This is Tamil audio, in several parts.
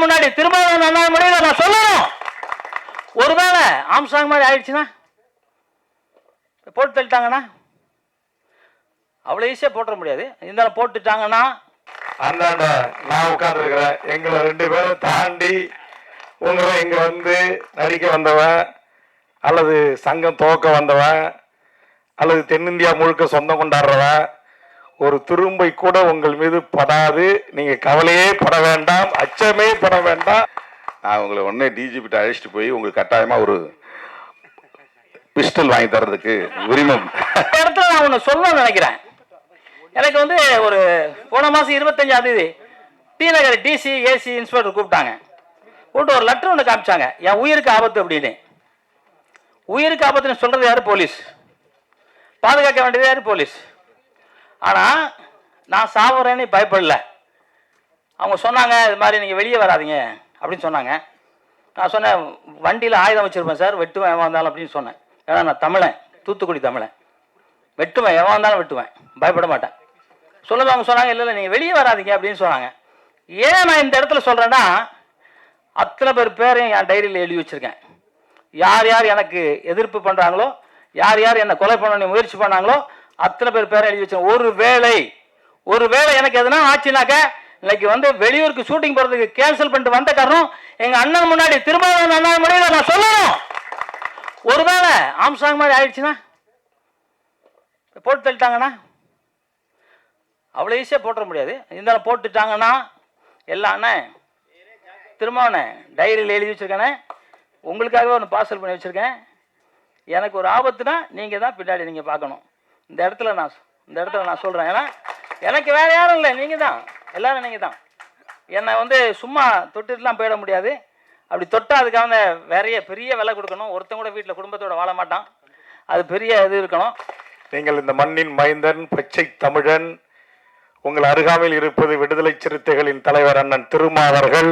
முன்னாடி திருமாவளவன் அண்ணா முடியல நான் சொல்லணும். ஒருவேளை ஆம்சாங் மாதிரி ஆயிடுச்சுன்னா போட்டு தள்ளிட்டாங்கன்னா அவ்வளோ ஈஸியாக போட்டுற முடியாது. இருந்தாலும் போட்டுட்டாங்கன்னா அந்தாண்ட நான் உட்கார்ந்துருக்கிறேன். எங்களை 2 பேரும் தாண்டி உங்களை இங்க வந்து நடிக்க வந்தவன் அல்லது சங்கம் துவக்க வந்தவன் அல்லது தென்னிந்தியா முழுக்க சொந்தம் கொண்டாடுறவன் ஒரு துரும்பை கூட உங்கள் மீது படாது. நீங்க கவலையே பட வேண்டாம், அச்சமே பட வேண்டாம். நான் உங்களை உடனே டிஜிபிட்ட அழைச்சிட்டு போய் உங்களுக்கு கட்டாயமா ஒரு பிஸ்டல் வாங்கி தர்றதுக்கு உரிமம். இடத்துல நான் ஒன்று சொல்லணும்னு நினைக்கிறேன். எனக்கு வந்து ஒரு போன மாதம் 25ஆம் தேதி டி நகர் டிசி ஏசி இன்ஸ்பெக்டர் கூப்பிட்டாங்க. கூப்பிட்டு ஒரு லெட்டர் ஒன்று காமிச்சாங்க, என் உயிருக்கு ஆபத்து அப்படின்னு. உயிருக்கு ஆபத்துன்னு சொல்றது யாரு? போலீஸ். பாதுகாக்க வேண்டியது யாரு? போலீஸ். ஆனால் நான் சாவுறேன்னு பயப்படல. அவங்க சொன்னாங்க இது மாதிரி நீங்கள் வெளியே வராதிங்க அப்படின்னு சொன்னாங்க. நான் சொன்னேன் வண்டியில் ஆயுதம் வச்சுருப்பேன் சார், வெட்டுவேன் எவன் வந்தாலும் அப்படின்னு சொன்னேன். ஏன்னா நான் தமிழன், தூத்துக்குடி தமிழன், வெட்டுவேன் எவன் வந்தாலும் வெட்டுவேன், பயப்பட மாட்டேன். சொல்லுங்க. அவங்க சொன்னாங்க இல்லை இல்லை நீங்கள் வெளியே வராதிங்க அப்படின்னு சொன்னாங்க. ஏன் நான் இந்த இடத்துல சொல்கிறேன்னா அத்தனை பேரையும் என் டைரியில் எழுதி வச்சுருக்கேன். யார் யார் எனக்கு எதிர்ப்பு பண்ணுறாங்களோ, யார் யார் என்னை கொலை பண்ண முயற்சி பண்ணாங்களோ அத்தனை பேரை எழுதி வச்சேன். ஒருவேளை எனக்கு எதுனா ஆச்சுனாக்க இன்னைக்கு வந்து வெளியூருக்கு ஷூட்டிங் போகிறதுக்கு கேன்சல் பண்ணிட்டு வந்த காரணம் எங்கள் அண்ணன் முன்னாடி திருமாவளவன் அண்ணா முடியல நான் சொல்லணும். ஒருவேளை ஆம்சாங் மாதிரி ஆயிடுச்சுன்னா போட்டு தள்ளிட்டாங்கன்னா அவ்வளோ ஈஸியாக போட்டுற முடியாது. இருந்தாலும் போட்டுட்டாங்கன்னா எல்லாம் அண்ணன் திருமாவளவன் டைரியில் எழுதி வச்சுருக்கேனே, உங்களுக்காகவே ஒன்று பார்சல் பண்ணி வச்சுருக்கேன். எனக்கு ஒரு ஆபத்துனா நீங்கள் தான் பின்னாடி நீங்கள் பார்க்கணும். இந்த இடத்துல நான் சொல்கிறேன். ஏன்னா எனக்கு வேறு யாரும் இல்லை, நீங்கள் தான், எல்லோரும் நீங்கள் தான். என்னை வந்து சும்மா தொட்டுட்டுலாம் போயிட முடியாது. அப்படி தொட்டால் அதுக்காக பெரிய விலை கொடுக்கணும். ஒருத்தன் கூட வீட்டில் குடும்பத்தோட வாழ மாட்டான். அது பெரிய இது இருக்கணும். நீங்கள் இந்த மண்ணின் மைந்தன், பச்சை தமிழன். உங்கள் அருகாமையில் இருப்பது விடுதலை சிறுத்தைகளின் தலைவர் அண்ணன் திருமா அவர்கள்.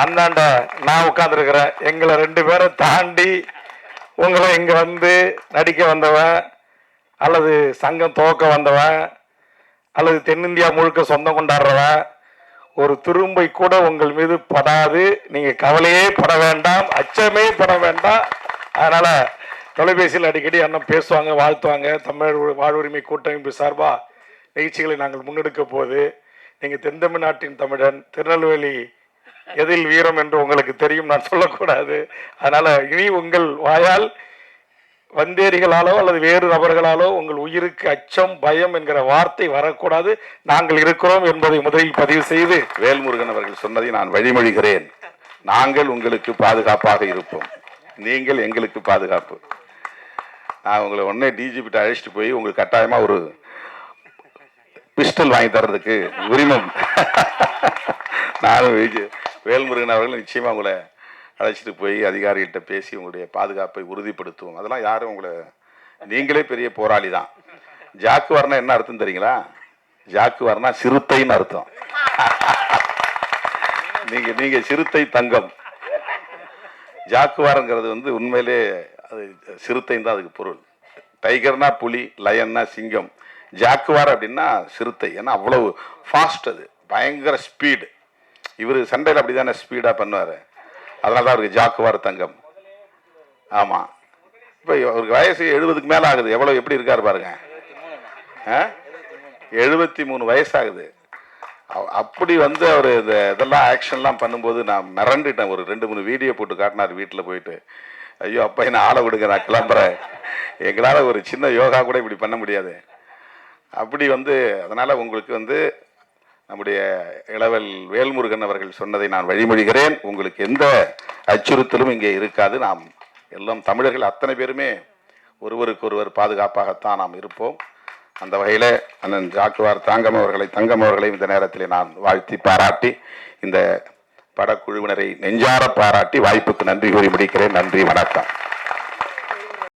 அந்தாண்ட நான் உட்கார்ந்துருக்கிறேன். எங்களை 2 பேரை தாண்டி உங்களை இங்க வந்து நடிக்க வந்தவன் அல்லது சங்கம் துவக்க வந்தவன் அல்லது தென்னிந்தியா முழுக்க சொந்தம் கொண்டாடுறவன் ஒரு துரும்பை கூட உங்கள் மீது படாது. நீங்க கவலையே பட வேண்டாம், அச்சமே பட வேண்டாம். அதனால தொலைபேசியில் அடிக்கடி அண்ணன் பேசுவாங்க, வாழ்த்துவாங்க. தமிழ் வாழ்வுரிமை கூட்டமைப்பு சார்பா நிகழ்ச்சிகளை நாங்கள் முன்னெடுக்க போது நீங்க தென் தமிழ்நாட்டின் தமிழன், திருநெல்வேலி எதில் வீரம் என்று உங்களுக்கு தெரியும், நான் சொல்லக்கூடாது. அதனால இனி உங்கள் வாயால் வந்தேரிகளாலோ அல்லது வேறு நபர்களாலோ உங்கள் உயிருக்கு அச்சம், பயம் என்கிற வார்த்தை வரக்கூடாது. நாங்கள் இருக்கிறோம் என்பதை முதலில் பதிவு செய்து வேல்முருகன் அவர்கள் சொன்னதை நான் வழிமொழிகிறேன். நாங்கள் உங்களுக்கு பாதுகாப்பாக இருப்போம், நீங்கள் எங்களுக்கு பாதுகாப்பு. நான் உங்களை உடனே டிஜிபிட்ட அழைச்சிட்டு போய் உங்களுக்கு கட்டாயமா ஒரு பிஸ்டல் வாங்கி தர்றதுக்கு உரிமம். நானும் வேல்முருகன் அவர்கள் நிச்சயமா உங்களை அழைச்சிட்டு போய் அதிகாரிகிட்ட பேசி உங்களுடைய பாதுகாப்பை உறுதிப்படுத்துவோம். அதெல்லாம் யாரும் உங்களை, நீங்களே பெரிய போராளி தான். ஜாக்குவார்னா என்ன அர்த்தம் தெரியுங்களா? ஜாக்குவார்னா சிறுத்தைன்னு அர்த்தம். நீங்க சிறுத்தை தங்கம். ஜாக்குவார்ங்கிறது வந்து உண்மையிலே அது சிறுத்தைன்னு தான் அதுக்கு பொருள். டைகர்னா புலி, லயன்னா சிங்கம், ஜாக்குவார் அப்படின்னா சிறுத்தை. ஏன்னா அவ்வளவு ஃபாஸ்ட், அது பயங்கர ஸ்பீடு. இவர் சண்டையில் அப்படி தானே ஸ்பீடாக பண்ணுவார். அதனால தான் அவருக்கு ஜாக்குவார் தங்கம். ஆமாம். இப்போ அவருக்கு வயசு 70க்கு மேலே ஆகுது. எப்படி இருக்காரு பாருங்க. 73 வயசாகுது. அப்படி வந்து அவர் இதெல்லாம் ஆக்ஷன்லாம் பண்ணும்போது நான் மிரண்டுட்டேன். ஒரு 2-3 வீடியோ போட்டு காட்டினார் வீட்டில் போயிட்டு. ஐயோ அப்பா என்ன ஆளை விடுங்க, நான் கிளம்புறேன், எங்களால் ஒரு சின்ன யோகா கூட இப்படி பண்ண முடியாது. அப்படி வந்து அதனால் உங்களுக்கு வந்து நம்முடைய இளவல் வேல்முருகன் அவர்கள் சொன்னதை நான் வழிமொழிகிறேன். உங்களுக்கு எந்த அச்சுறுத்தலும் இங்கே இருக்காது. நாம் எல்லாம் தமிழர்கள் அத்தனை பேருமே ஒருவருக்கொருவர் பாதுகாப்பாகத்தான் நாம் இருப்போம். அந்த வகையில் அண்ணன் ஜாக்குவார் தங்கம் அவர்களை இந்த நேரத்தில் நான் வாழ்த்தி பாராட்டி இந்த படக்குழுவினரை நெஞ்சார பாராட்டி வாய்ப்புக்கு நன்றி கூறி முடிக்கிறேன். நன்றி, வணக்கம்.